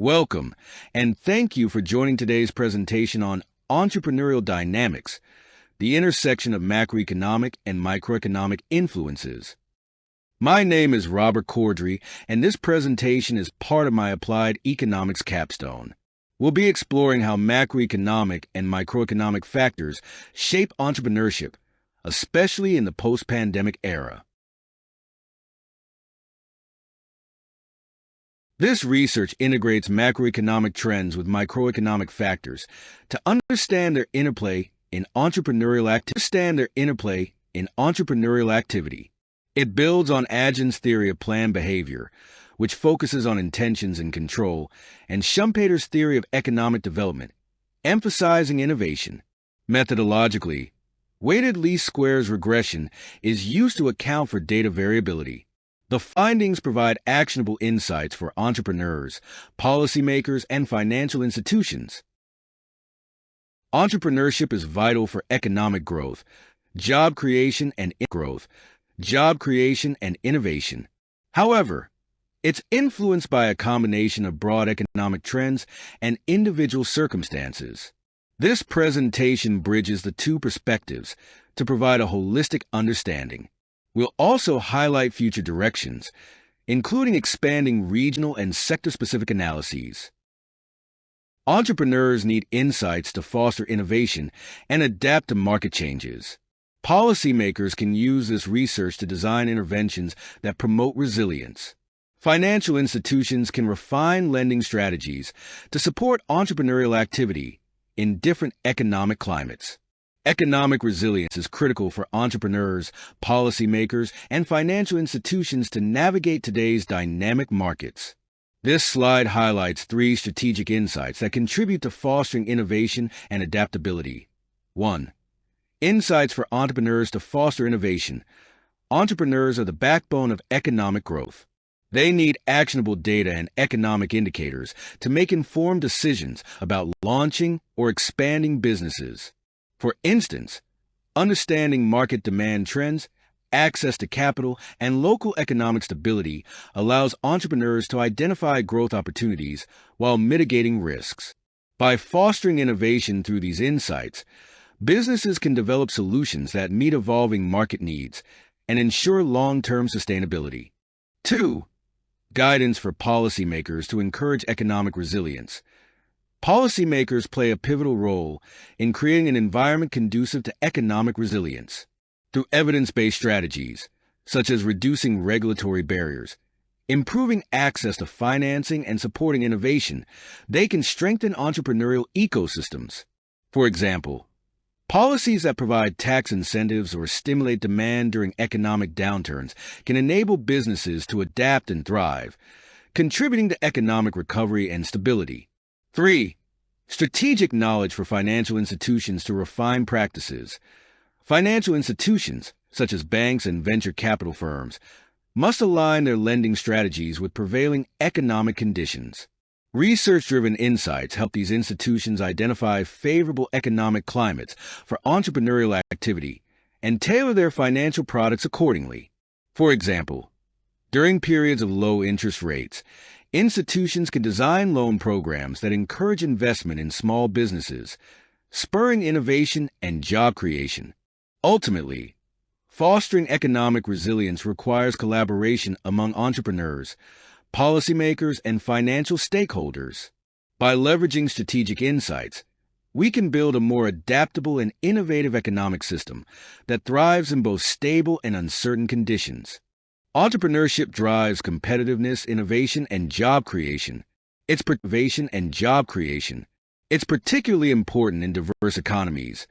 Welcome, and thank you for joining today's presentation on Entrepreneurial Dynamics, the intersection of macroeconomic and microeconomic influences. My name is Robert Cordry, and this presentation is part of my Applied Economics capstone. We'll be exploring how macroeconomic and microeconomic factors shape entrepreneurship, especially in the post-pandemic era. This research integrates macroeconomic trends with microeconomic factors to understand their interplay in entrepreneurial activity. It builds on Agin's theory of planned behavior, which focuses on intentions and control, and Schumpeter's theory of economic development, emphasizing innovation. Methodologically, weighted least squares regression is used to account for data variability. The findings provide actionable insights for entrepreneurs, policymakers, and financial institutions. Entrepreneurship is vital for economic growth, job creation, and innovation. However, it's influenced by a combination of broad economic trends and individual circumstances. This presentation bridges the two perspectives to provide a holistic understanding. We'll also highlight future directions, including expanding regional and sector-specific analyses. Entrepreneurs need insights to foster innovation and adapt to market changes. Policymakers can use this research to design interventions that promote resilience. Financial institutions can refine lending strategies to support entrepreneurial activity in different economic climates. Economic resilience is critical for entrepreneurs, policymakers, and financial institutions to navigate today's dynamic markets. This slide highlights three strategic insights that contribute to fostering innovation and adaptability. 1. Insights for entrepreneurs to foster innovation. Entrepreneurs are the backbone of economic growth. They need actionable data and economic indicators to make informed decisions about launching or expanding businesses. For instance, understanding market demand trends, access to capital, and local economic stability allows entrepreneurs to identify growth opportunities while mitigating risks. By fostering innovation through these insights, businesses can develop solutions that meet evolving market needs and ensure long-term sustainability. 2. Guidance for policymakers to encourage economic resilience. Policymakers play a pivotal role in creating an environment conducive to economic resilience. Through evidence-based strategies, such as reducing regulatory barriers, improving access to financing, and supporting innovation, they can strengthen entrepreneurial ecosystems. For example, policies that provide tax incentives or stimulate demand during economic downturns can enable businesses to adapt and thrive, contributing to economic recovery and stability. 3. Strategic knowledge for financial institutions to refine practices. Financial institutions, such as banks and venture capital firms, must align their lending strategies with prevailing economic conditions. Research-driven insights help these institutions identify favorable economic climates for entrepreneurial activity and tailor their financial products accordingly. For example, during periods of low interest rates, institutions can design loan programs that encourage investment in small businesses, spurring innovation and job creation. Ultimately, fostering economic resilience requires collaboration among entrepreneurs, policymakers, and financial stakeholders. By leveraging strategic insights, we can build a more adaptable and innovative economic system that thrives in both stable and uncertain conditions. Entrepreneurship drives competitiveness, innovation, and job creation. It's particularly important in diverse economies,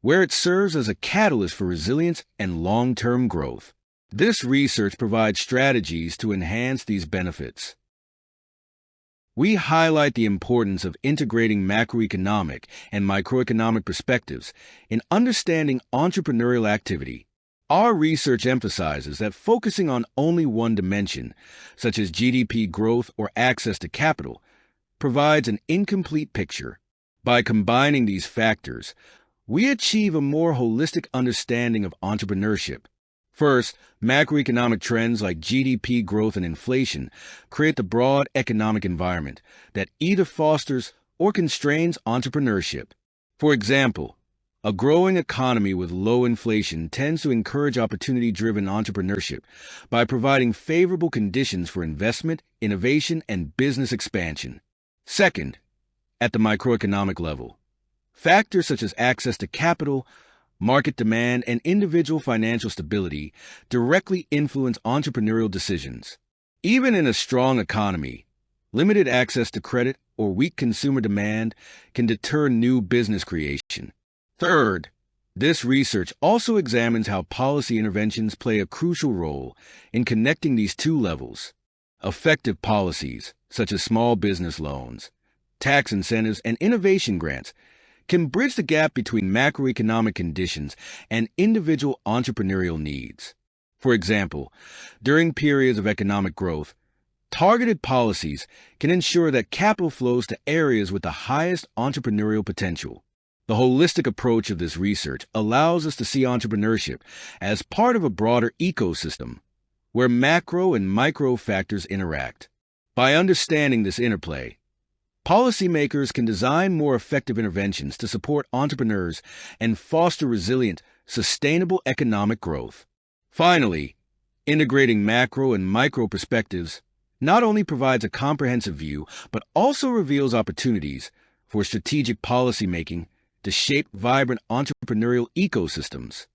where it serves as a catalyst for resilience and long-term growth. This research provides strategies to enhance these benefits. We highlight the importance of integrating macroeconomic and microeconomic perspectives in understanding entrepreneurial activity. Our research emphasizes that focusing on only one dimension, such as GDP growth or access to capital, provides an incomplete picture. By combining these factors, we achieve a more holistic understanding of entrepreneurship, First, macroeconomic trends like GDP growth and inflation create the broad economic environment that either fosters or constrains entrepreneurship. For example, a growing economy with low inflation tends to encourage opportunity-driven entrepreneurship by providing favorable conditions for investment, innovation, and business expansion. Second, at the microeconomic level, factors such as access to capital, market demand, and individual financial stability directly influence entrepreneurial decisions. Even in a strong economy, limited access to credit or weak consumer demand can deter new business creation. Third, this research also examines how policy interventions play a crucial role in connecting these two levels. Effective policies, such as small business loans, tax incentives, and innovation grants, can bridge the gap between macroeconomic conditions and individual entrepreneurial needs. For example, during periods of economic growth, targeted policies can ensure that capital flows to areas with the highest entrepreneurial potential. The holistic approach of this research allows us to see entrepreneurship as part of a broader ecosystem where macro and micro factors interact. By understanding this interplay, policymakers can design more effective interventions to support entrepreneurs and foster resilient, sustainable economic growth. Finally, integrating macro and micro perspectives not only provides a comprehensive view, but also reveals opportunities for strategic policymaking to shape vibrant entrepreneurial ecosystems.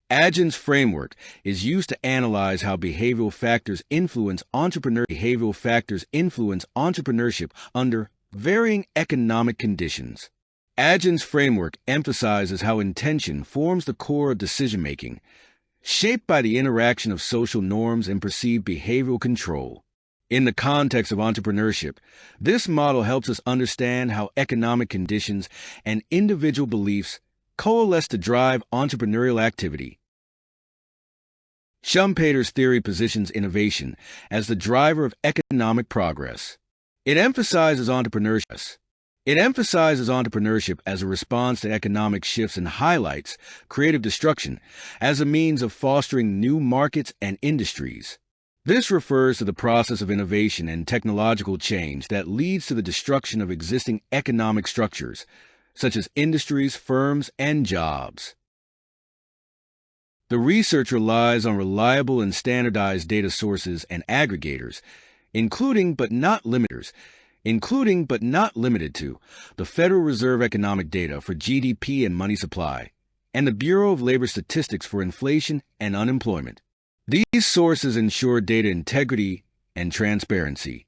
Agin's framework is used to analyze how behavioral factors influence entrepreneurship under varying economic conditions. Agin's framework emphasizes how intention forms the core of decision-making, shaped by the interaction of social norms and perceived behavioral control. In the context of entrepreneurship, this model helps us understand how economic conditions and individual beliefs coalesce to drive entrepreneurial activity. Schumpeter's theory positions innovation as the driver of economic progress. It emphasizes entrepreneurship as a response to economic shifts and highlights creative destruction as a means of fostering new markets and industries. This refers to the process of innovation and technological change that leads to the destruction of existing economic structures, such as industries, firms, and jobs. The research relies on reliable and standardized data sources and aggregators, including but not limited to the Federal Reserve economic data for GDP and money supply, and the Bureau of Labor Statistics for inflation and unemployment. These sources ensure data integrity and transparency.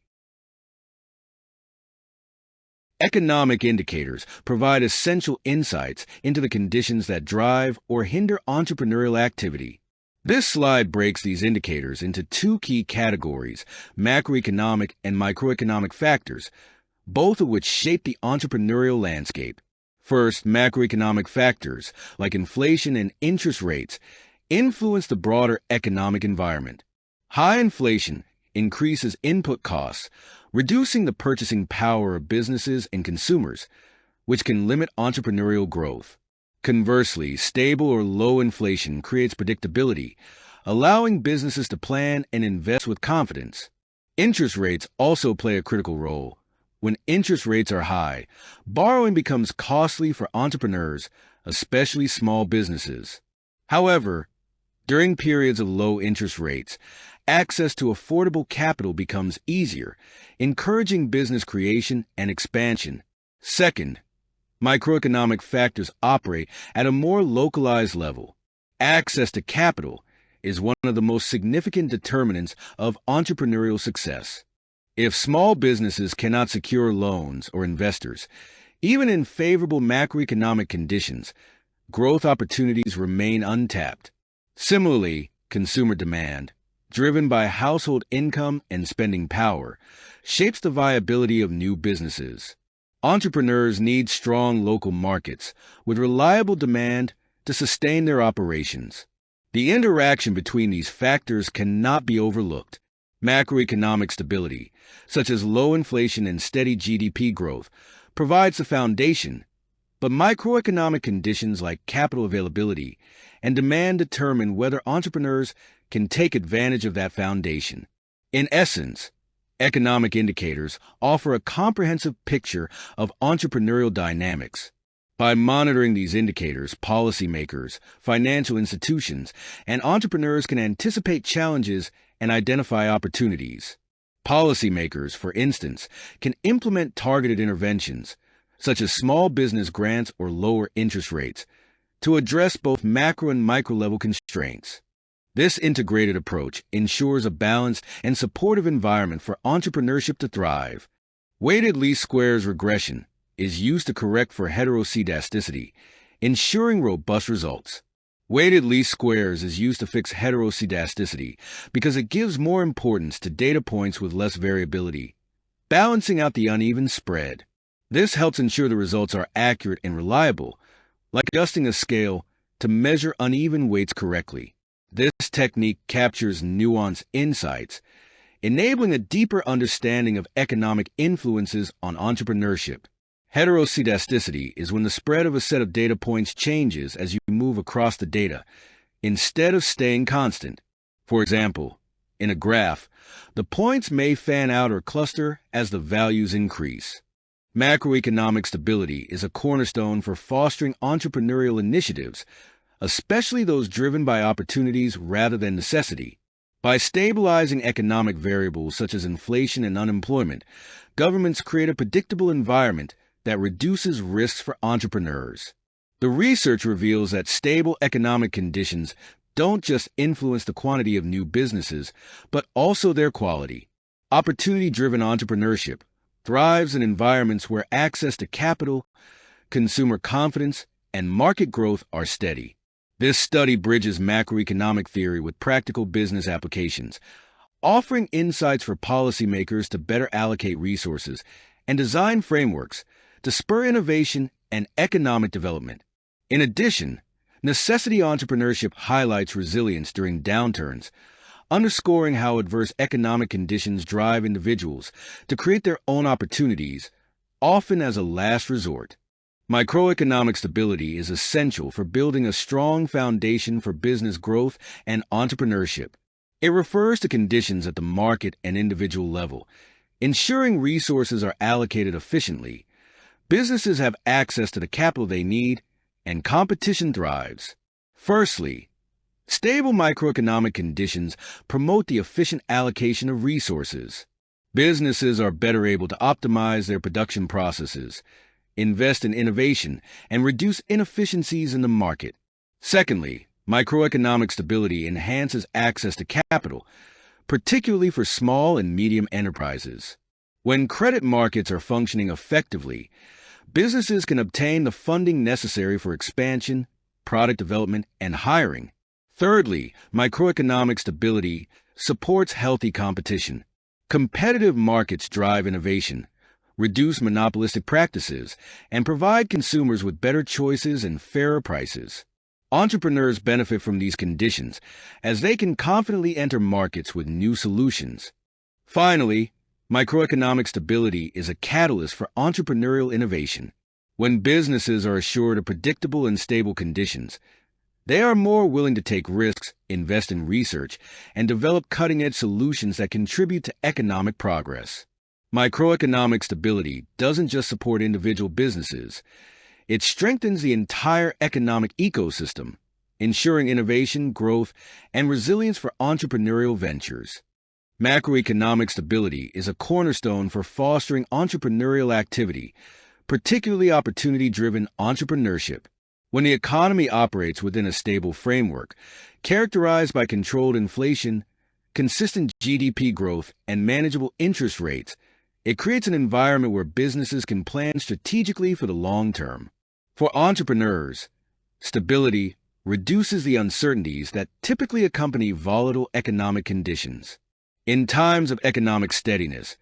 Economic indicators provide essential insights into the conditions that drive or hinder entrepreneurial activity. This slide breaks these indicators into two key categories, macroeconomic and microeconomic factors, both of which shape the entrepreneurial landscape. First, macroeconomic factors, like inflation and interest rates, influence the broader economic environment. High inflation increases input costs, reducing the purchasing power of businesses and consumers, which can limit entrepreneurial growth. Conversely, stable or low inflation creates predictability, allowing businesses to plan and invest with confidence. Interest rates also play a critical role. When interest rates are high, borrowing becomes costly for entrepreneurs, especially small businesses. However, during periods of low interest rates, access to affordable capital becomes easier, encouraging business creation and expansion. Second, microeconomic factors operate at a more localized level. Access to capital is one of the most significant determinants of entrepreneurial success. If small businesses cannot secure loans or investors, even in favorable macroeconomic conditions, growth opportunities remain untapped. Similarly, consumer demand, driven by household income and spending power, shapes the viability of new businesses. Entrepreneurs need strong local markets with reliable demand to sustain their operations. The interaction between these factors cannot be overlooked. Macroeconomic stability, such as low inflation and steady GDP growth, provides the foundation, But microeconomic conditions like capital availability and demand determine whether entrepreneurs can take advantage of that foundation. In essence, economic indicators offer a comprehensive picture of entrepreneurial dynamics. By monitoring these indicators, policymakers, financial institutions, and entrepreneurs can anticipate challenges and identify opportunities. Policymakers, for instance, can implement targeted interventions, such as small business grants or lower interest rates, to address both macro and micro-level constraints. This integrated approach ensures a balanced and supportive environment for entrepreneurship to thrive. Weighted least squares regression is used to correct for heteroscedasticity, ensuring robust results. Weighted least squares is used to fix heteroscedasticity because it gives more importance to data points with less variability, balancing out the uneven spread. This helps ensure the results are accurate and reliable, like adjusting a scale to measure uneven weights correctly. This technique captures nuanced insights, enabling a deeper understanding of economic influences on entrepreneurship. Heteroscedasticity is when the spread of a set of data points changes as you move across the data, instead of staying constant. For example, in a graph, the points may fan out or cluster as the values increase. Macroeconomic stability is a cornerstone for fostering entrepreneurial initiatives, especially those driven by opportunities rather than necessity. By stabilizing economic variables such as inflation and unemployment, governments create a predictable environment that reduces risks for entrepreneurs. The research reveals that stable economic conditions don't just influence the quantity of new businesses, but also their quality. Opportunity-driven entrepreneurship thrives in environments where access to capital, consumer confidence, and market growth are steady. This study bridges macroeconomic theory with practical business applications, offering insights for policymakers to better allocate resources and design frameworks to spur innovation and economic development. In addition, necessity entrepreneurship highlights resilience during downturns, underscoring how adverse economic conditions drive individuals to create their own opportunities, often as a last resort. Microeconomic stability is essential for building a strong foundation for business growth and entrepreneurship. It refers to conditions at the market and individual level, ensuring resources are allocated efficiently, businesses have access to the capital they need, and competition thrives. Firstly, stable microeconomic conditions promote the efficient allocation of resources. Businesses are better able to optimize their production processes, invest in innovation, and reduce inefficiencies in the market. Secondly, microeconomic stability enhances access to capital, particularly for small and medium enterprises. When credit markets are functioning effectively, businesses can obtain the funding necessary for expansion, product development, and hiring. Thirdly, microeconomic stability supports healthy competition. Competitive markets drive innovation, reduce monopolistic practices, and provide consumers with better choices and fairer prices. Entrepreneurs benefit from these conditions as they can confidently enter markets with new solutions. Finally, microeconomic stability is a catalyst for entrepreneurial innovation. When businesses are assured of predictable and stable conditions, they are more willing to take risks, invest in research, and develop cutting-edge solutions that contribute to economic progress. Microeconomic stability doesn't just support individual businesses. It strengthens the entire economic ecosystem, ensuring innovation, growth, and resilience for entrepreneurial ventures. Macroeconomic stability is a cornerstone for fostering entrepreneurial activity, particularly opportunity-driven entrepreneurship. When the economy operates within a stable framework, characterized by controlled inflation, consistent GDP growth, and manageable interest rates, it creates an environment where businesses can plan strategically for the long term. For entrepreneurs, stability reduces the uncertainties that typically accompany volatile economic conditions. In times of economic steadiness,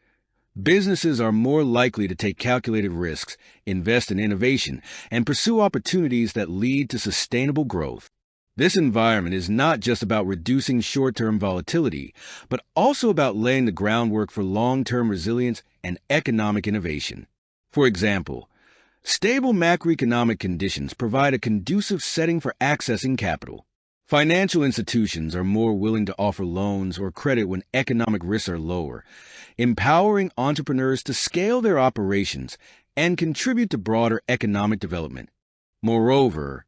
businesses are more likely to take calculated risks, invest in innovation, and pursue opportunities that lead to sustainable growth. This environment is not just about reducing short-term volatility, but also about laying the groundwork for long-term resilience and economic innovation. For example, Stable macroeconomic conditions provide a conducive setting for accessing capital. Financial institutions are more willing to offer loans or credit when economic risks are lower, empowering entrepreneurs to scale their operations and contribute to broader economic development. Moreover,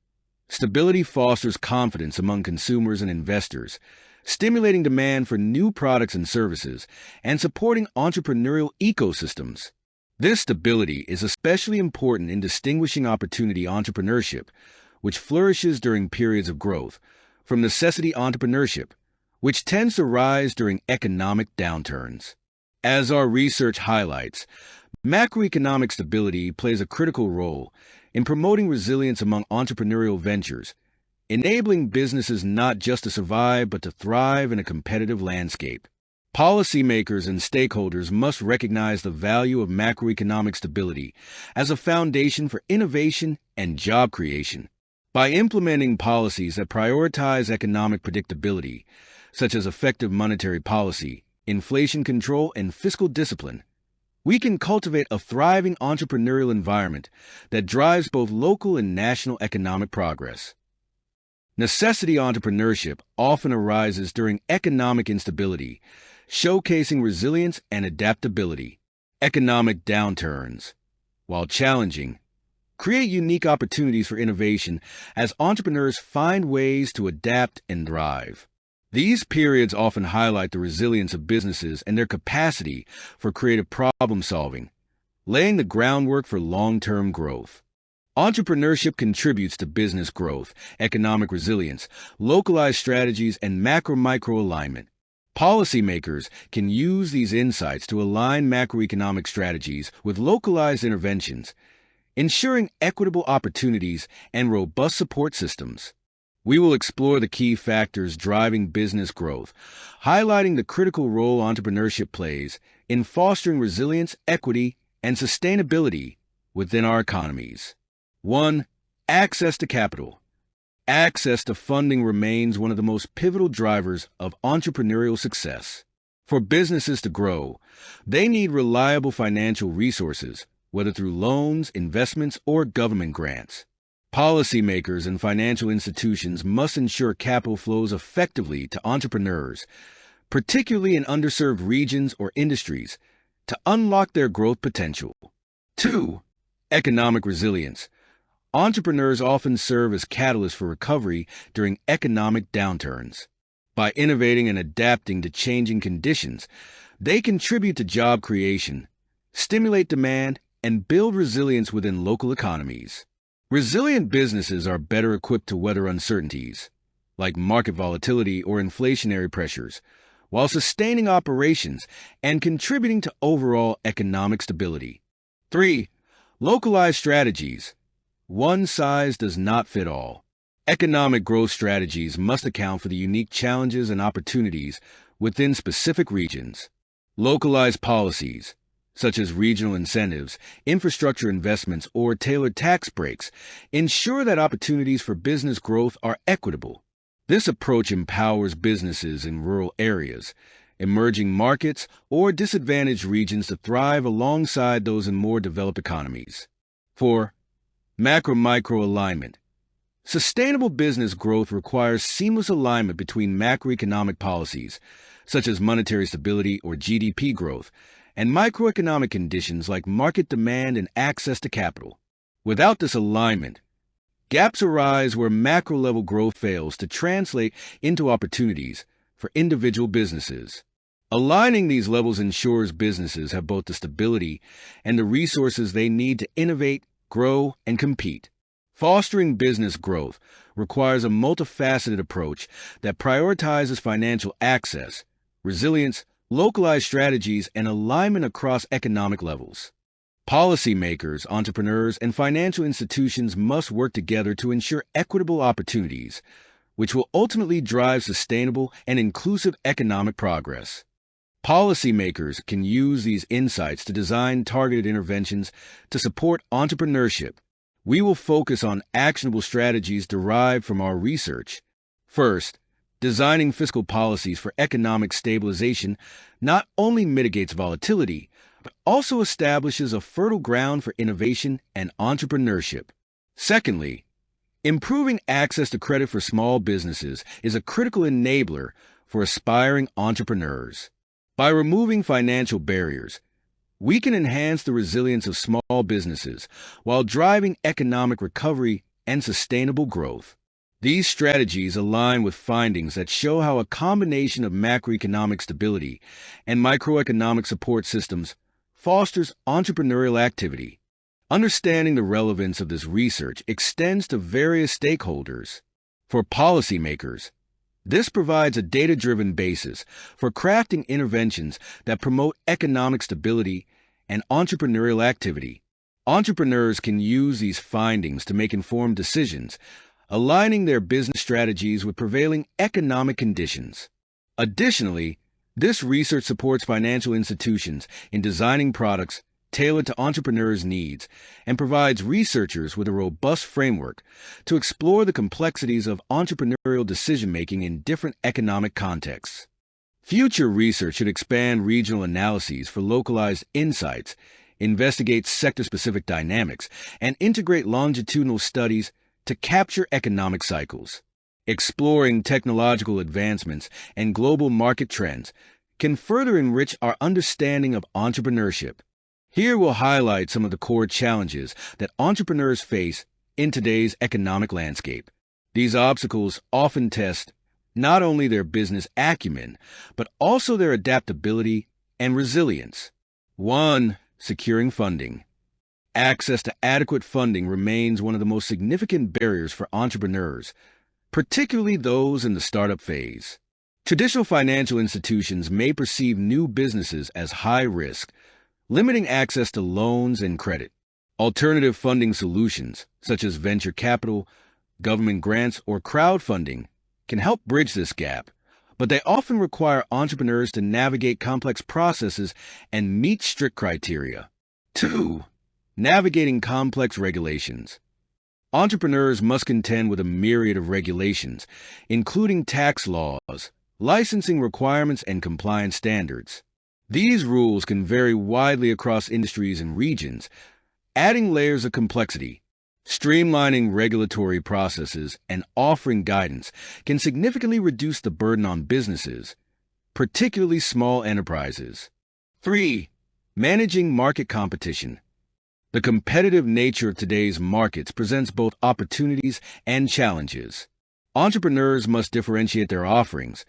stability fosters confidence among consumers and investors, stimulating demand for new products and services and supporting entrepreneurial ecosystems. This stability is especially important in distinguishing opportunity entrepreneurship, which flourishes during periods of growth, from necessity entrepreneurship, which tends to rise during economic downturns. As our research highlights, macroeconomic stability plays a critical role in promoting resilience among entrepreneurial ventures, enabling businesses not just to survive but to thrive in a competitive landscape. Policymakers and stakeholders must recognize the value of macroeconomic stability as a foundation for innovation and job creation. By implementing policies that prioritize economic predictability, such as effective monetary policy, inflation control, and fiscal discipline, we can cultivate a thriving entrepreneurial environment that drives both local and national economic progress. Necessity entrepreneurship often arises during economic instability, showcasing resilience and adaptability. Economic downturns, while challenging, create unique opportunities for innovation as entrepreneurs find ways to adapt and thrive. These periods often highlight the resilience of businesses and their capacity for creative problem solving, laying the groundwork for long-term growth. Entrepreneurship contributes to business growth, economic resilience, localized strategies, and macro-micro alignment. Policymakers can use these insights to align macroeconomic strategies with localized interventions, ensuring equitable opportunities and robust support systems. We will explore the key factors driving business growth, highlighting the critical role entrepreneurship plays in fostering resilience, equity, and sustainability within our economies. 1. Access to capital. Access to funding remains one of the most pivotal drivers of entrepreneurial success. For businesses to grow, they need reliable financial resources, whether through loans, investments, or government grants. Policymakers and financial institutions must ensure capital flows effectively to entrepreneurs, particularly in underserved regions or industries, to unlock their growth potential. 2. Economic resilience. Entrepreneurs often serve as catalysts for recovery during economic downturns. By innovating and adapting to changing conditions, they contribute to job creation, stimulate demand, and build resilience within local economies. Resilient businesses are better equipped to weather uncertainties, like market volatility or inflationary pressures, while sustaining operations and contributing to overall economic stability. 3. Localized strategies. One size does not fit all. Economic growth strategies must account for the unique challenges and opportunities within specific regions. Localized policies, such as regional incentives, infrastructure investments, or tailored tax breaks, ensure that opportunities for business growth are equitable. This approach empowers businesses in rural areas, emerging markets, or disadvantaged regions to thrive alongside those in more developed economies. 4. Macro-micro alignment. Sustainable business growth requires seamless alignment between macroeconomic policies, such as monetary stability or GDP growth, and microeconomic conditions like market demand and access to capital. Without this alignment, gaps arise where macro-level growth fails to translate into opportunities for individual businesses. Aligning these levels ensures businesses have both the stability and the resources they need to innovate, grow, and compete. Fostering business growth requires a multifaceted approach that prioritizes financial access, resilience, localized strategies, and alignment across economic levels. Policymakers, entrepreneurs, and financial institutions must work together to ensure equitable opportunities, which will ultimately drive sustainable and inclusive economic progress. Policymakers can use these insights to design targeted interventions to support entrepreneurship. We will focus on actionable strategies derived from our research. First, designing fiscal policies for economic stabilization not only mitigates volatility, but also establishes a fertile ground for innovation and entrepreneurship. Secondly, improving access to credit for small businesses is a critical enabler for aspiring entrepreneurs. By removing financial barriers, we can enhance the resilience of small businesses while driving economic recovery and sustainable growth. These strategies align with findings that show how a combination of macroeconomic stability and microeconomic support systems fosters entrepreneurial activity. Understanding the relevance of this research extends to various stakeholders. For policymakers, this provides a data-driven basis for crafting interventions that promote economic stability and entrepreneurial activity. Entrepreneurs can use these findings to make informed decisions, aligning their business strategies with prevailing economic conditions. Additionally, this research supports financial institutions in designing products tailored to entrepreneurs' needs and provides researchers with a robust framework to explore the complexities of entrepreneurial decision-making in different economic contexts. Future research should expand regional analyses for localized insights, investigate sector-specific dynamics, and integrate longitudinal studies to capture economic cycles. Exploring technological advancements and global market trends can further enrich our understanding of entrepreneurship. Here we'll highlight some of the core challenges that entrepreneurs face in today's economic landscape. These obstacles often test not only their business acumen, but also their adaptability and resilience. 1. Securing funding. Access to adequate funding remains one of the most significant barriers for entrepreneurs, particularly those in the startup phase. Traditional financial institutions may perceive new businesses as high risk, limiting access to loans and credit. Alternative funding solutions, such as venture capital, government grants, or crowdfunding, can help bridge this gap, but they often require entrepreneurs to navigate complex processes and meet strict criteria. 2. Navigating complex regulations. Entrepreneurs must contend with a myriad of regulations, including tax laws, licensing requirements, and compliance standards. These rules can vary widely across industries and regions, adding layers of complexity. Streamlining regulatory processes and offering guidance can significantly reduce the burden on businesses, particularly small enterprises. 3. Managing market competition. The competitive nature of today's markets presents both opportunities and challenges. Entrepreneurs must differentiate their offerings,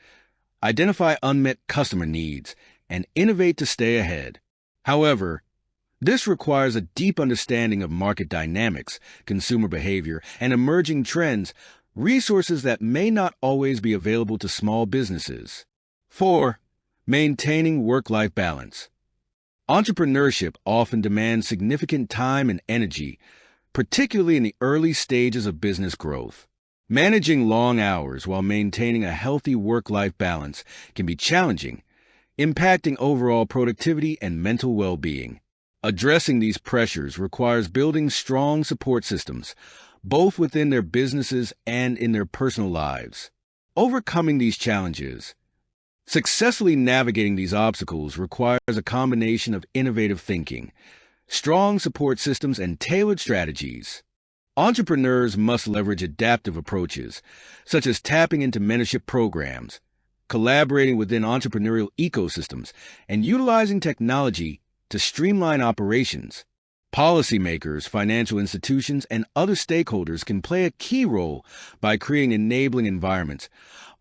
identify unmet customer needs, and innovate to stay ahead. However, this requires a deep understanding of market dynamics, consumer behavior, and emerging trends, resources that may not always be available to small businesses. 4. Maintaining work-life balance. Entrepreneurship often demands significant time and energy, particularly in the early stages of business growth. Managing long hours while maintaining a healthy work-life balance can be challenging, impacting overall productivity and mental well-being. Addressing these pressures requires building strong support systems, both within their businesses and in their personal lives. Overcoming these challenges. Successfully navigating these obstacles requires a combination of innovative thinking, strong support systems, and tailored strategies. Entrepreneurs must leverage adaptive approaches, such as tapping into mentorship programs, collaborating within entrepreneurial ecosystems, and utilizing technology to streamline operations. Policymakers, financial institutions, and other stakeholders can play a key role by creating enabling environments,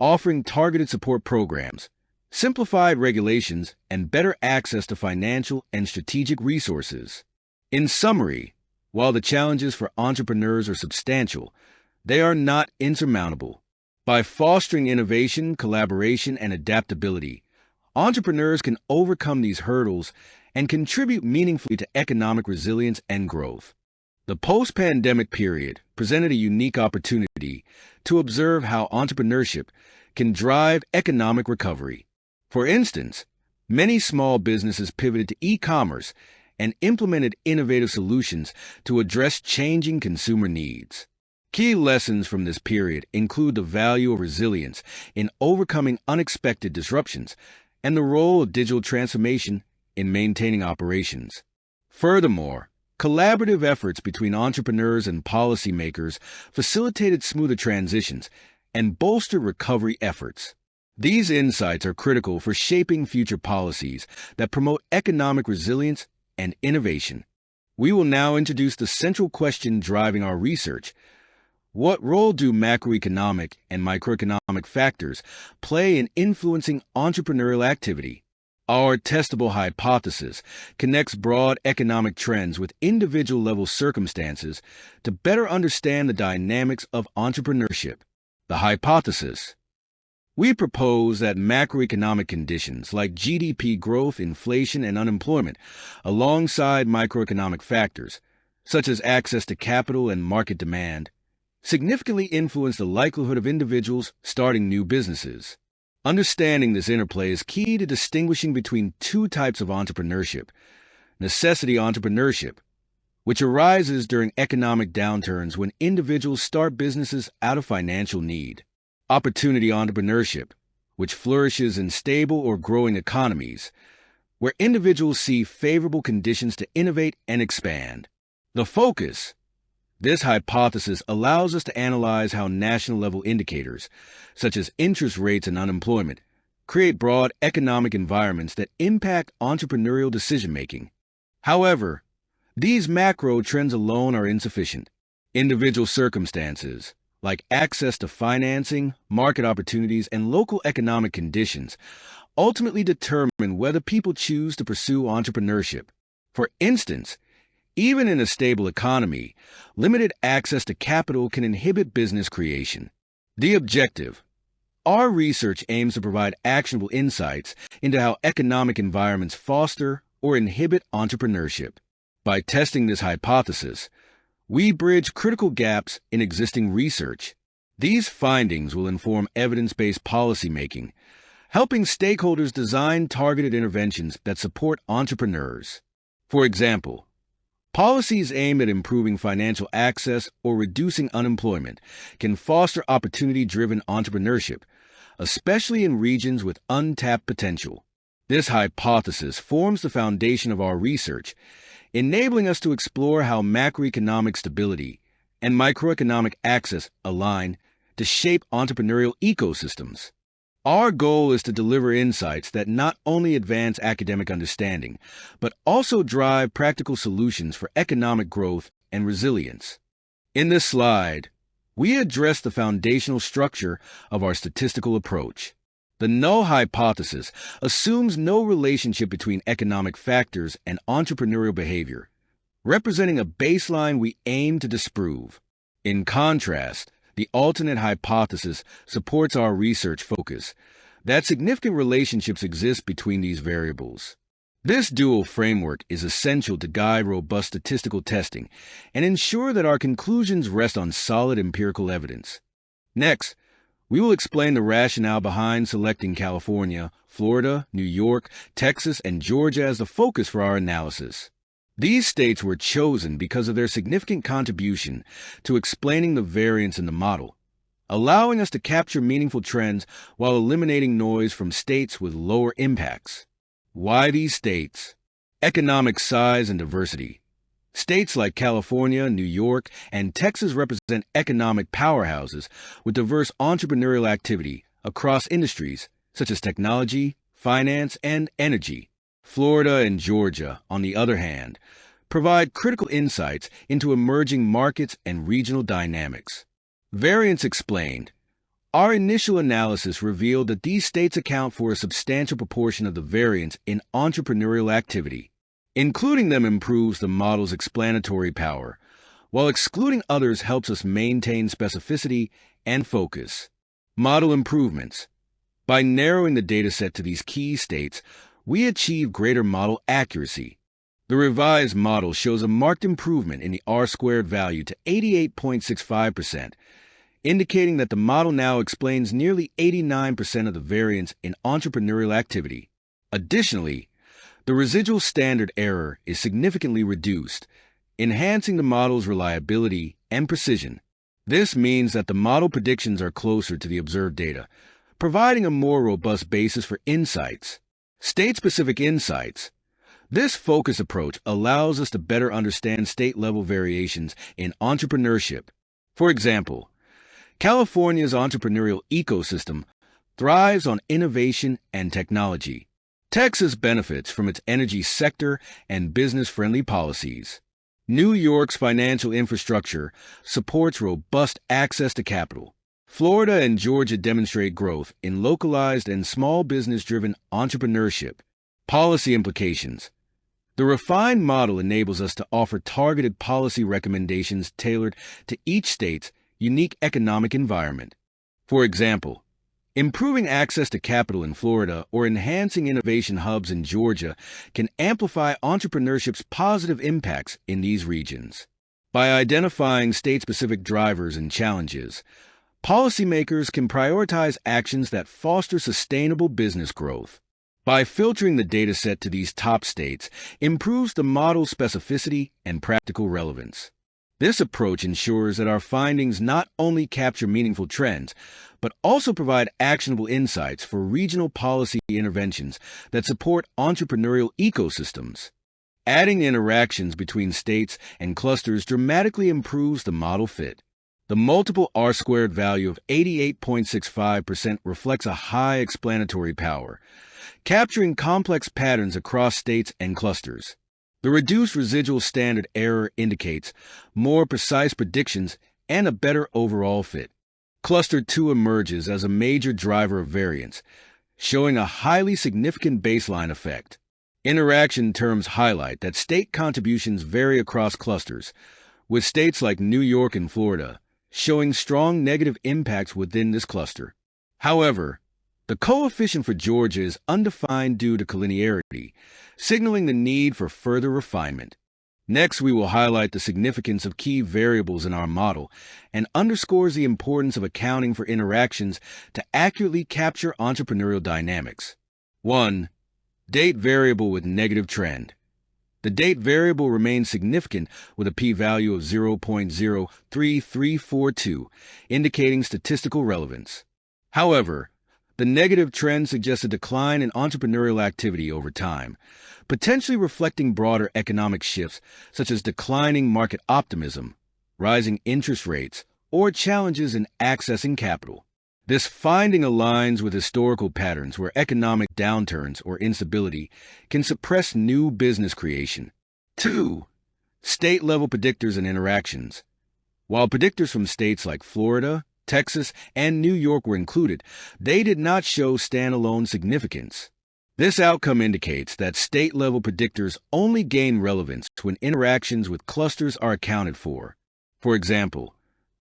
offering targeted support programs, simplified regulations, and better access to financial and strategic resources. In summary, while the challenges for entrepreneurs are substantial, they are not insurmountable. By fostering innovation, collaboration, and adaptability, entrepreneurs can overcome these hurdles and contribute meaningfully to economic resilience and growth. The post-pandemic period presented a unique opportunity to observe how entrepreneurship can drive economic recovery. For instance, many small businesses pivoted to e-commerce and implemented innovative solutions to address changing consumer needs. Key lessons from this period include the value of resilience in overcoming unexpected disruptions and the role of digital transformation in maintaining operations. Furthermore, collaborative efforts between entrepreneurs and policymakers facilitated smoother transitions and bolstered recovery efforts. These insights are critical for shaping future policies that promote economic resilience and innovation. We will now introduce the central question driving our research. What role do macroeconomic and microeconomic factors play in influencing entrepreneurial activity? Our testable hypothesis connects broad economic trends with individual-level circumstances to better understand the dynamics of entrepreneurship. The hypothesis. We propose that macroeconomic conditions like GDP growth, inflation, and unemployment, alongside microeconomic factors, such as access to capital and market demand, significantly influence the likelihood of individuals starting new businesses. Understanding this interplay is key to distinguishing between two types of entrepreneurship: necessity entrepreneurship, which arises during economic downturns when individuals start businesses out of financial need; opportunity entrepreneurship, which flourishes in stable or growing economies, where individuals see favorable conditions to innovate and expand. The focus. This hypothesis allows us to analyze how national-level indicators, such as interest rates and unemployment, create broad economic environments that impact entrepreneurial decision-making. However, these macro trends alone are insufficient. Individual circumstances, like access to financing, market opportunities, and local economic conditions, ultimately determine whether people choose to pursue entrepreneurship. For instance, even in a stable economy, limited access to capital can inhibit business creation. The objective. Our research aims to provide actionable insights into how economic environments foster or inhibit entrepreneurship. By testing this hypothesis, we bridge critical gaps in existing research. These findings will inform evidence-based policymaking, helping stakeholders design targeted interventions that support entrepreneurs. For example, policies aimed at improving financial access or reducing unemployment can foster opportunity-driven entrepreneurship, especially in regions with untapped potential. This hypothesis forms the foundation of our research, enabling us to explore how macroeconomic stability and microeconomic access align to shape entrepreneurial ecosystems. Our goal is to deliver insights that not only advance academic understanding, but also drive practical solutions for economic growth and resilience. In this slide, we address the foundational structure of our statistical approach. The null hypothesis assumes no relationship between economic factors and entrepreneurial behavior, representing a baseline we aim to disprove. In contrast, the alternate hypothesis supports our research focus that significant relationships exist between these variables. This dual framework is essential to guide robust statistical testing and ensure that our conclusions rest on solid empirical evidence. Next, we will explain the rationale behind selecting California, Florida, New York, Texas, and Georgia as the focus for our analysis. These states were chosen because of their significant contribution to explaining the variance in the model, allowing us to capture meaningful trends while eliminating noise from states with lower impacts. Why these states? Economic size and diversity. States like California, New York, and Texas represent economic powerhouses with diverse entrepreneurial activity across industries such as technology, finance, and energy. Florida and Georgia, on the other hand, provide critical insights into emerging markets and regional dynamics. Variance explained. Our initial analysis revealed that these states account for a substantial proportion of the variance in entrepreneurial activity. Including them improves the model's explanatory power, while excluding others helps us maintain specificity and focus. Model improvements. By narrowing the dataset to these key states, we achieve greater model accuracy. The revised model shows a marked improvement in the R-squared value to 88.65%, indicating that the model now explains nearly 89% of the variance in entrepreneurial activity. Additionally, the residual standard error is significantly reduced, enhancing the model's reliability and precision. This means that the model predictions are closer to the observed data, providing a more robust basis for insights. State-specific insights. This focus approach allows us to better understand state-level variations in entrepreneurship. For example, California's entrepreneurial ecosystem thrives on innovation and technology. Texas benefits from its energy sector and business-friendly policies. New York's financial infrastructure supports robust access to capital. Florida and Georgia demonstrate growth in localized and small business-driven entrepreneurship. Policy implications. The refined model enables us to offer targeted policy recommendations tailored to each state's unique economic environment. For example, improving access to capital in Florida or enhancing innovation hubs in Georgia can amplify entrepreneurship's positive impacts in these regions. By identifying state-specific drivers and challenges, policymakers can prioritize actions that foster sustainable business growth. By filtering the data set to these top states, improves the model's specificity and practical relevance. This approach ensures that our findings not only capture meaningful trends, but also provide actionable insights for regional policy interventions that support entrepreneurial ecosystems. Adding interactions between states and clusters dramatically improves the model fit. The multiple R-squared value of 88.65% reflects a high explanatory power, capturing complex patterns across states and clusters. The reduced residual standard error indicates more precise predictions and a better overall fit. Cluster 2 emerges as a major driver of variance, showing a highly significant baseline effect. Interaction terms highlight that state contributions vary across clusters, with states like New York and Florida showing strong negative impacts within this cluster. However, the coefficient for Georgia is undefined due to collinearity, signaling the need for further refinement. Next, we will highlight the significance of key variables in our model and underscores the importance of accounting for interactions to accurately capture entrepreneurial dynamics. 1. Date variable with negative trend. The date variable remains significant with a p-value of 0.03342, indicating statistical relevance. However, the negative trend suggests a decline in entrepreneurial activity over time, potentially reflecting broader economic shifts such as declining market optimism, rising interest rates, or challenges in accessing capital. This finding aligns with historical patterns where economic downturns or instability can suppress new business creation. 2. State-level predictors and interactions. While predictors from states like Florida, Texas, and New York were included, they did not show standalone significance. This outcome indicates that state-level predictors only gain relevance when interactions with clusters are accounted for. For example,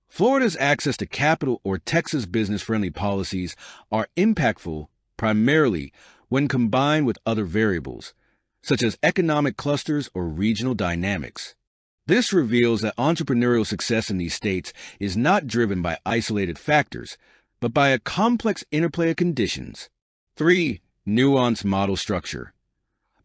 Florida's access to capital or Texas business-friendly policies are impactful primarily when combined with other variables, such as economic clusters or regional dynamics. This reveals that entrepreneurial success in these states is not driven by isolated factors, but by a complex interplay of conditions. 3. Nuanced model structure.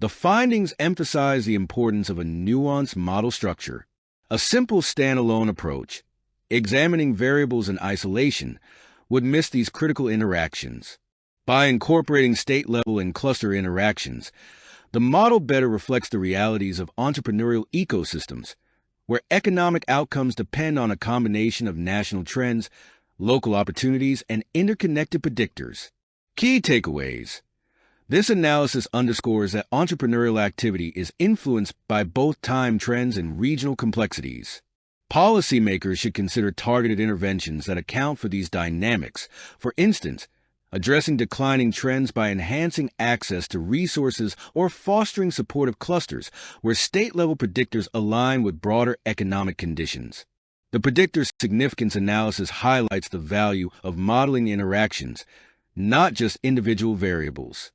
The findings emphasize the importance of a nuanced model structure. A simple standalone approach, examining variables in isolation, would miss these critical interactions. By incorporating state-level and cluster interactions, the model better reflects the realities of entrepreneurial ecosystems, where economic outcomes depend on a combination of national trends, local opportunities, and interconnected predictors. Key takeaways. This analysis underscores that entrepreneurial activity is influenced by both time trends and regional complexities. Policymakers should consider targeted interventions that account for these dynamics. For instance, addressing declining trends by enhancing access to resources or fostering supportive clusters where state-level predictors align with broader economic conditions. The predictor significance analysis highlights the value of modeling interactions, not just individual variables.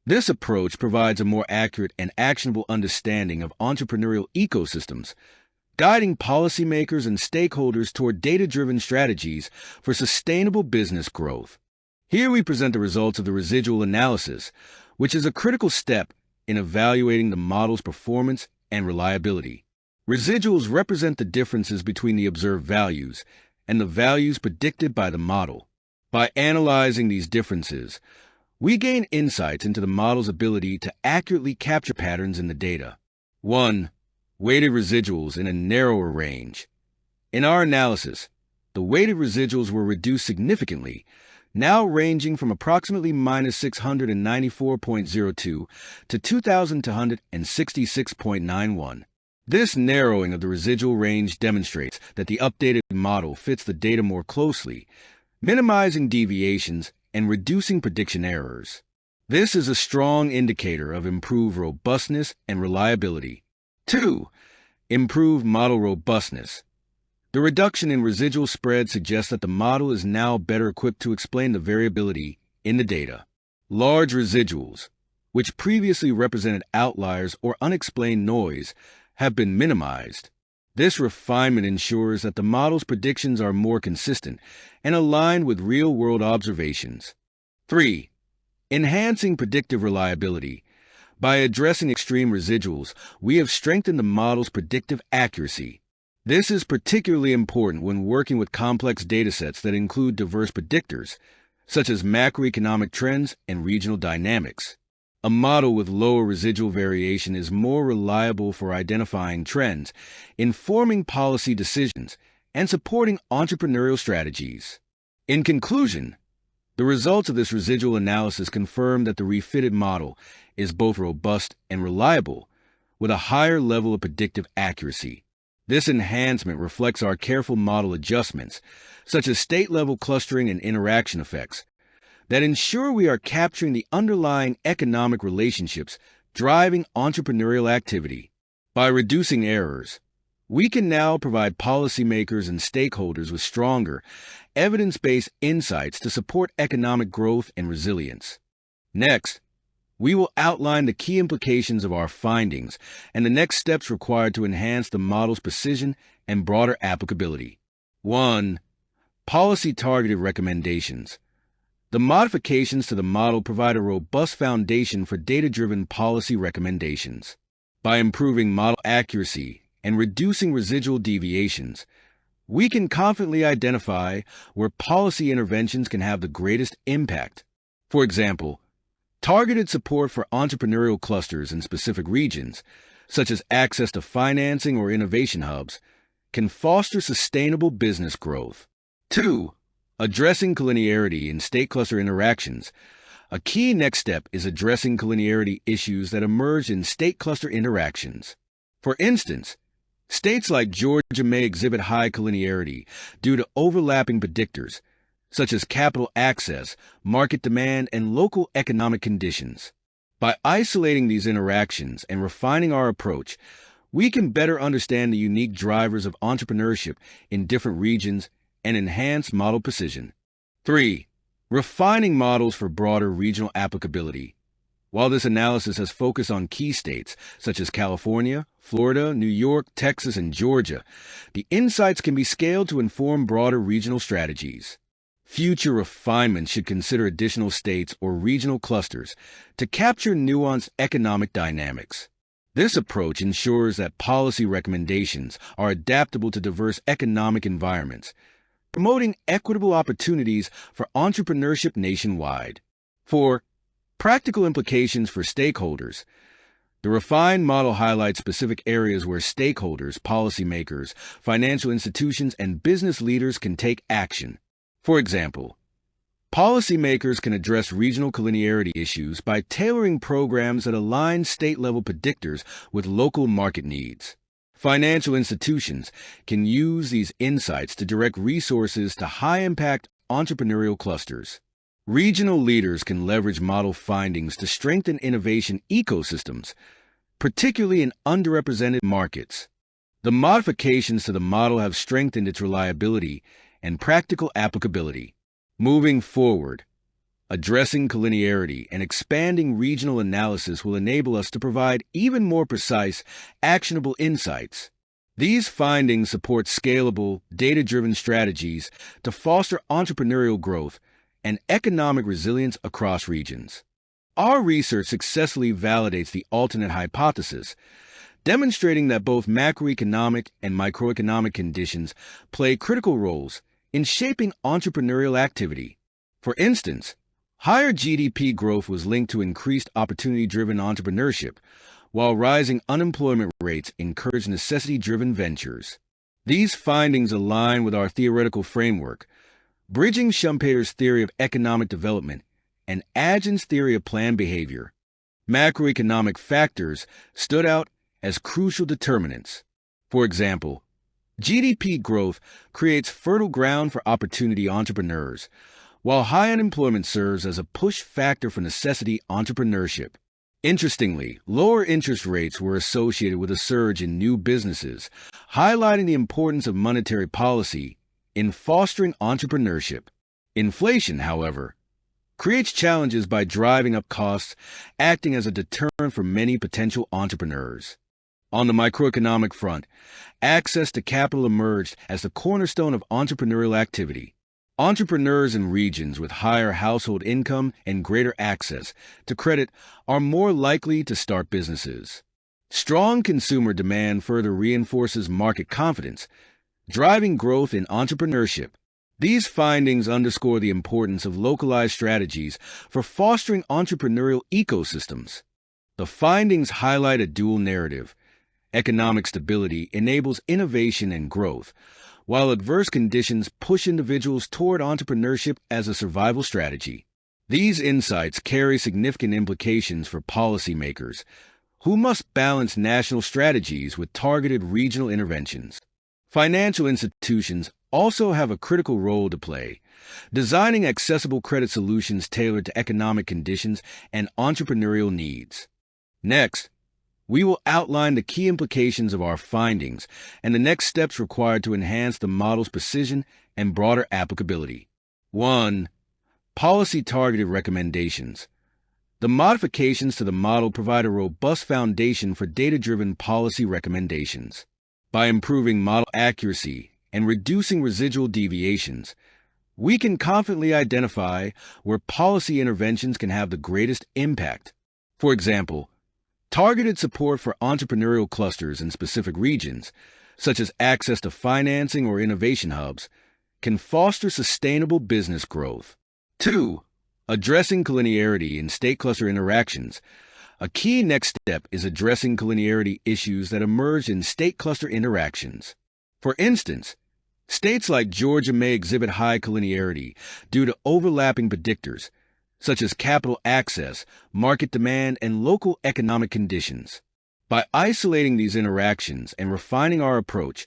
This approach provides a more accurate and actionable understanding of entrepreneurial ecosystems, guiding policymakers and stakeholders toward data-driven strategies for sustainable business growth. Here we present the results of the residual analysis, which is a critical step in evaluating the model's performance and reliability. Residuals represent the differences between the observed values and the values predicted by the model. By analyzing these differences, we gain insights into the model's ability to accurately capture patterns in the data. 1. Weighted residuals in a narrower range. In our analysis, the weighted residuals were reduced significantly, now ranging from approximately minus 694.02 to 2,266.91. This narrowing of the residual range demonstrates that the updated model fits the data more closely, minimizing deviations and reducing prediction errors. This is a strong indicator of improved robustness and reliability. 2. Improved model robustness. The reduction in residual spread suggests that the model is now better equipped to explain the variability in the data. Large residuals, which previously represented outliers or unexplained noise, have been minimized. This refinement ensures that the model's predictions are more consistent and aligned with real-world observations. 3. Enhancing predictive reliability. By addressing extreme residuals, we have strengthened the model's predictive accuracy. This is particularly important when working with complex datasets that include diverse predictors, such as macroeconomic trends and regional dynamics. A model with lower residual variation is more reliable for identifying trends, informing policy decisions, and supporting entrepreneurial strategies. In conclusion, the results of this residual analysis confirm that the refitted model is both robust and reliable, with a higher level of predictive accuracy. This enhancement reflects our careful model adjustments, such as state-level clustering and interaction effects, that ensure we are capturing the underlying economic relationships driving entrepreneurial activity. By reducing errors, we can now provide policymakers and stakeholders with stronger, evidence-based insights to support economic growth and resilience. Next, we will outline the key implications of our findings and the next steps required to enhance the model's precision and broader applicability. 1. Policy-targeted recommendations. The modifications to the model provide a robust foundation for data-driven policy recommendations. By improving model accuracy and reducing residual deviations, we can confidently identify where policy interventions can have the greatest impact. For example, targeted support for entrepreneurial clusters in specific regions, such as access to financing or innovation hubs, can foster sustainable business growth. 2. Addressing collinearity in state cluster interactions. A key next step is addressing collinearity issues that emerge in state cluster interactions. For instance, states like Georgia may exhibit high collinearity due to overlapping predictors, such as capital access, market demand, and local economic conditions. By isolating these interactions and refining our approach, we can better understand the unique drivers of entrepreneurship in different regions and enhance model precision. 3. Refining models for broader regional applicability. While this analysis has focused on key states such as California, Florida, New York, Texas, and Georgia, the insights can be scaled to inform broader regional strategies. Future refinements should consider additional states or regional clusters to capture nuanced economic dynamics. This approach ensures that policy recommendations are adaptable to diverse economic environments, promoting equitable opportunities for entrepreneurship nationwide. 4. Practical implications for stakeholders. The refined model highlights specific areas where stakeholders, policymakers, financial institutions, and business leaders can take action. For example, policymakers can address regional collinearity issues by tailoring programs that align state-level predictors with local market needs. Financial institutions can use these insights to direct resources to high-impact entrepreneurial clusters. Regional leaders can leverage model findings to strengthen innovation ecosystems, particularly in underrepresented markets. The modifications to the model have strengthened its reliability and practical applicability. Moving forward, addressing collinearity and expanding regional analysis will enable us to provide even more precise, actionable insights. These findings support scalable, data-driven strategies to foster entrepreneurial growth and economic resilience across regions. Our research successfully validates the alternate hypothesis, demonstrating that both macroeconomic and microeconomic conditions play critical roles in shaping entrepreneurial activity. For instance, Higher GDP growth was linked to increased opportunity-driven entrepreneurship, while rising unemployment rates encouraged necessity-driven ventures. These findings align with our theoretical framework, bridging Schumpeter's theory of economic development and Agin's theory of planned behavior. Macroeconomic factors stood out as crucial determinants. For example, GDP growth creates fertile ground for opportunity entrepreneurs, while high unemployment serves as a push factor for necessity entrepreneurship. Interestingly, lower interest rates were associated with a surge in new businesses, highlighting the importance of monetary policy in fostering entrepreneurship. Inflation, however, creates challenges by driving up costs, acting as a deterrent for many potential entrepreneurs. On the microeconomic front, access to capital emerged as the cornerstone of entrepreneurial activity. Entrepreneurs in regions with higher household income and greater access to credit are more likely to start businesses. Strong consumer demand further reinforces market confidence, driving growth in entrepreneurship. These findings underscore the importance of localized strategies for fostering entrepreneurial ecosystems. The findings highlight a dual narrative. Economic stability enables innovation and growth, while adverse conditions push individuals toward entrepreneurship as a survival strategy. These insights carry significant implications for policymakers, who must balance national strategies with targeted regional interventions. Financial institutions also have a critical role to play, designing accessible credit solutions tailored to economic conditions and entrepreneurial needs. Next, we will outline the key implications of our findings and the next steps required to enhance the model's precision and broader applicability. 1. Policy-targeted recommendations. The modifications to the model provide a robust foundation for data-driven policy recommendations. By improving model accuracy and reducing residual deviations, we can confidently identify where policy interventions can have the greatest impact. For example, targeted support for entrepreneurial clusters in specific regions, such as access to financing or innovation hubs, can foster sustainable business growth. 2. Addressing collinearity in state-cluster interactions. A key next step is addressing collinearity issues that emerge in state-cluster interactions. For instance, states like Georgia may exhibit high collinearity due to overlapping predictors, such as capital access, market demand, and local economic conditions. By isolating these interactions and refining our approach,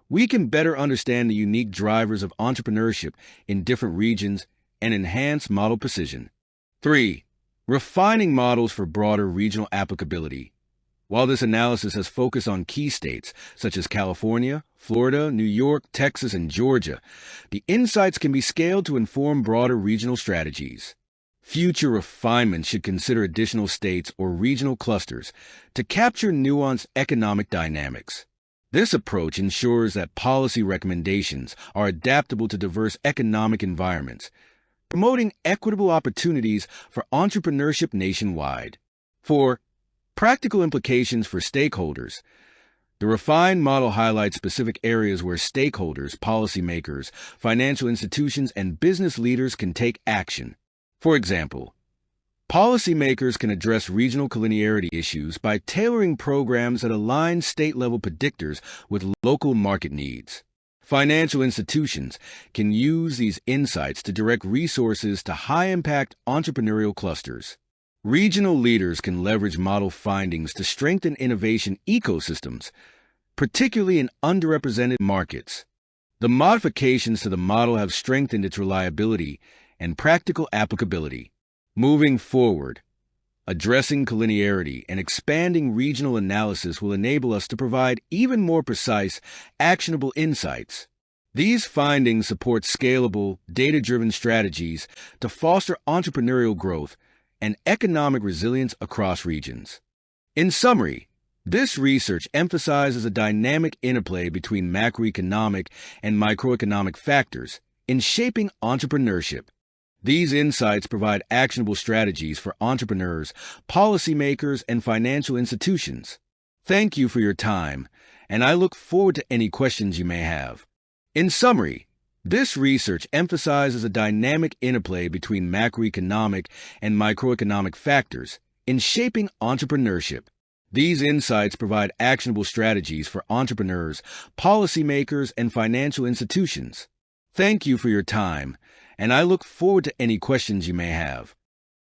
we can better understand the unique drivers of entrepreneurship in different regions and enhance model precision. 3. Refining models for broader regional applicability. While this analysis has focused on key states such as California, Florida, New York, Texas, and Georgia, the insights can be scaled to inform broader regional strategies. Future refinements should consider additional states or regional clusters to capture nuanced economic dynamics. This approach ensures that policy recommendations are adaptable to diverse economic environments, promoting equitable opportunities for entrepreneurship nationwide. 4. Practical implications for stakeholders. The refined model highlights specific areas where stakeholders, policymakers, financial institutions, and business leaders can take action. For example, policymakers can address regional collinearity issues by tailoring programs that align state-level predictors with local market needs. Financial institutions can use these insights to direct resources to high-impact entrepreneurial clusters. Regional leaders can leverage model findings to strengthen innovation ecosystems, particularly in underrepresented markets. The modifications to the model have strengthened its reliability and practical applicability. Moving forward, addressing collinearity and expanding regional analysis will enable us to provide even more precise, actionable insights. These findings support scalable, data-driven strategies to foster entrepreneurial growth and economic resilience across regions. In summary, this research emphasizes a dynamic interplay between macroeconomic and microeconomic factors in shaping entrepreneurship. These insights provide actionable strategies for entrepreneurs, policymakers, and financial institutions. Thank you for your time, and I look forward to any questions you may have. In summary, This research emphasizes a dynamic interplay between macroeconomic and microeconomic factors in shaping entrepreneurship. These insights provide actionable strategies for entrepreneurs, policymakers, and financial institutions. Thank you for your time, and I look forward to any questions you may have.